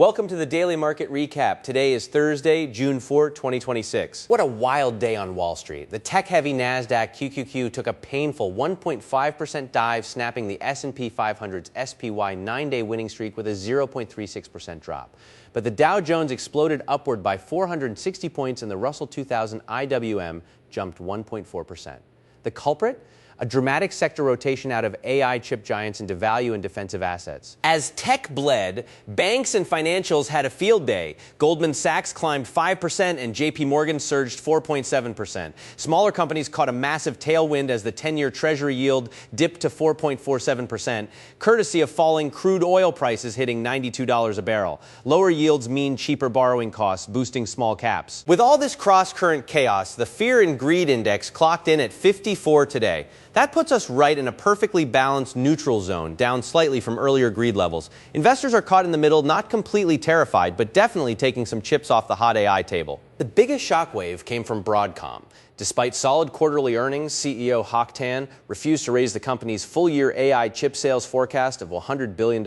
Welcome to the Daily Market Recap. Today is Thursday, June 4, 2026. What a wild day on Wall Street. The tech-heavy NASDAQ QQQ took a painful 1.5% dive, snapping the S&P 500's SPY 9-day winning streak with a 0.36% drop. But the Dow Jones exploded upward by 460 points and the Russell 2000 IWM jumped 1.4%. The culprit? A dramatic sector rotation out of AI chip giants into value and defensive assets. As tech bled, banks and financials had a field day. Goldman Sachs climbed 5% and JP Morgan surged 4.7%. Smaller companies caught a massive tailwind as the 10-year Treasury yield dipped to 4.47%, courtesy of falling crude oil prices hitting $92 a barrel. Lower yields mean cheaper borrowing costs, boosting small caps. With all this cross-current chaos, the Fear and Greed Index clocked in at 54 today. That puts us right in a perfectly balanced neutral zone, down slightly from earlier greed levels. Investors are caught in the middle, not completely terrified, but definitely taking some chips off the hot AI table. The biggest shockwave came from Broadcom. Despite solid quarterly earnings, CEO Hock Tan refused to raise the company's full-year AI chip sales forecast of $100 billion.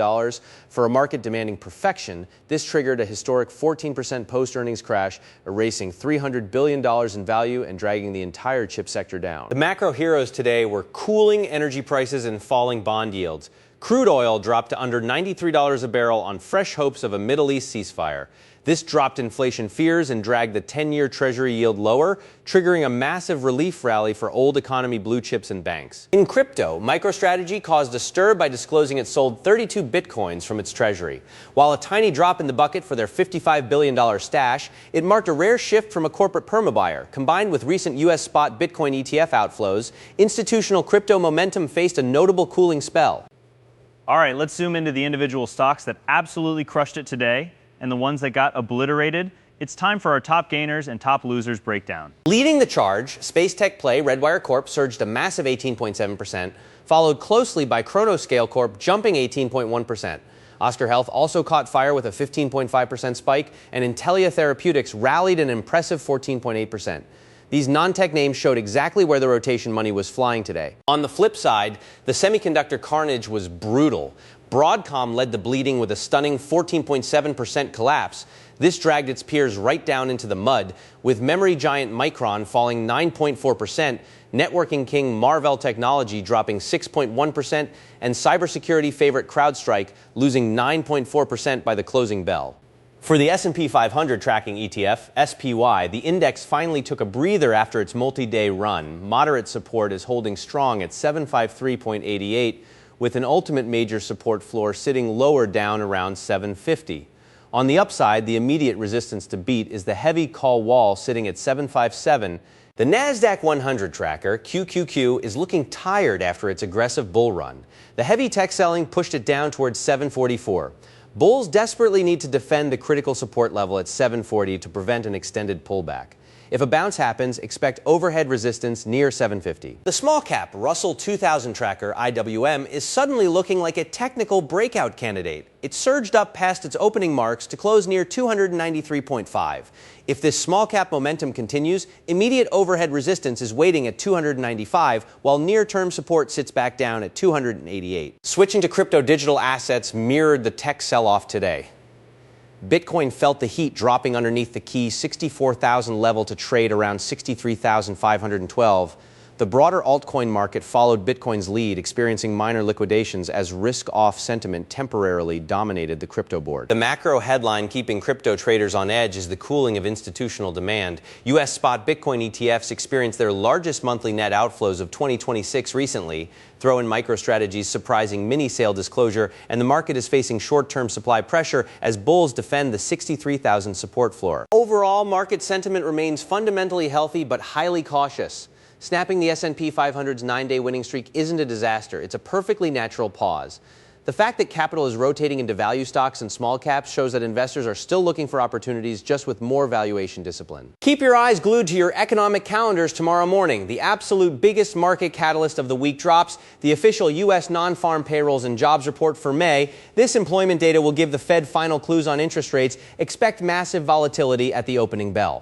For a market demanding perfection, this triggered a historic 14% post-earnings crash, erasing $300 billion in value and dragging the entire chip sector down. The macro heroes today were cooling energy prices and falling bond yields. Crude oil dropped to under $93 a barrel on fresh hopes of a Middle East ceasefire. This dropped inflation fears and dragged the 10-year Treasury yield lower, triggering a massive relief rally for old economy blue chips and banks. In crypto, MicroStrategy caused a stir by disclosing it sold 32 bitcoins from its treasury. While a tiny drop in the bucket for their $55 billion stash, it marked a rare shift from a corporate permabuyer. Combined with recent U.S. spot Bitcoin ETF outflows, institutional crypto momentum faced a notable cooling spell. All right, let's zoom into the individual stocks that absolutely crushed it today and the ones that got obliterated. It's time for our top gainers and top losers breakdown. Leading the charge, space tech play Redwire Corp surged a massive 18.7%, followed closely by Chronoscale Corp jumping 18.1%. Oscar Health also caught fire with a 15.5% spike, and Intellia Therapeutics rallied an impressive 14.8%. These non-tech names showed exactly where the rotation money was flying today. On the flip side, the semiconductor carnage was brutal. Broadcom led the bleeding with a stunning 14.7% collapse. This dragged its peers right down into the mud, with memory giant Micron falling 9.4%, networking king Marvell Technology dropping 6.1%, and cybersecurity favorite CrowdStrike losing 9.4% by the closing bell. For the S&P 500 tracking ETF, SPY, the index finally took a breather after its multi-day run. Moderate support is holding strong at 753.88, with an ultimate major support floor sitting lower down around 750. On the upside, the immediate resistance to beat is the heavy call wall sitting at 757. The NASDAQ 100 tracker, QQQ, is looking tired after its aggressive bull run. The heavy tech selling pushed it down towards 744. Bulls desperately need to defend the critical support level at 740 to prevent an extended pullback. If a bounce happens, expect overhead resistance near 750. The small cap Russell 2000 tracker, IWM, is suddenly looking like a technical breakout candidate. It surged up past its opening marks to close near 293.5. If this small cap momentum continues, immediate overhead resistance is waiting at 295, while near-term support sits back down at 288. Switching to crypto digital assets mirrored the tech sell-off today. Bitcoin felt the heat, dropping underneath the key 64,000 level to trade around 63,512. The broader altcoin market followed Bitcoin's lead, experiencing minor liquidations as risk-off sentiment temporarily dominated the crypto board. The macro headline keeping crypto traders on edge is the cooling of institutional demand. U.S. spot Bitcoin ETFs experienced their largest monthly net outflows of 2026 recently. Throw in MicroStrategy's surprising mini-sale disclosure, and the market is facing short-term supply pressure as bulls defend the 63,000 support floor. Overall, market sentiment remains fundamentally healthy but highly cautious. Snapping the S&P 500's 9-day winning streak isn't a disaster. It's a perfectly natural pause. The fact that capital is rotating into value stocks and small caps shows that investors are still looking for opportunities, just with more valuation discipline. Keep your eyes glued to your economic calendars tomorrow morning. The absolute biggest market catalyst of the week drops, the official U.S. non-farm payrolls and jobs report for May. This employment data will give the Fed final clues on interest rates. Expect massive volatility at the opening bell.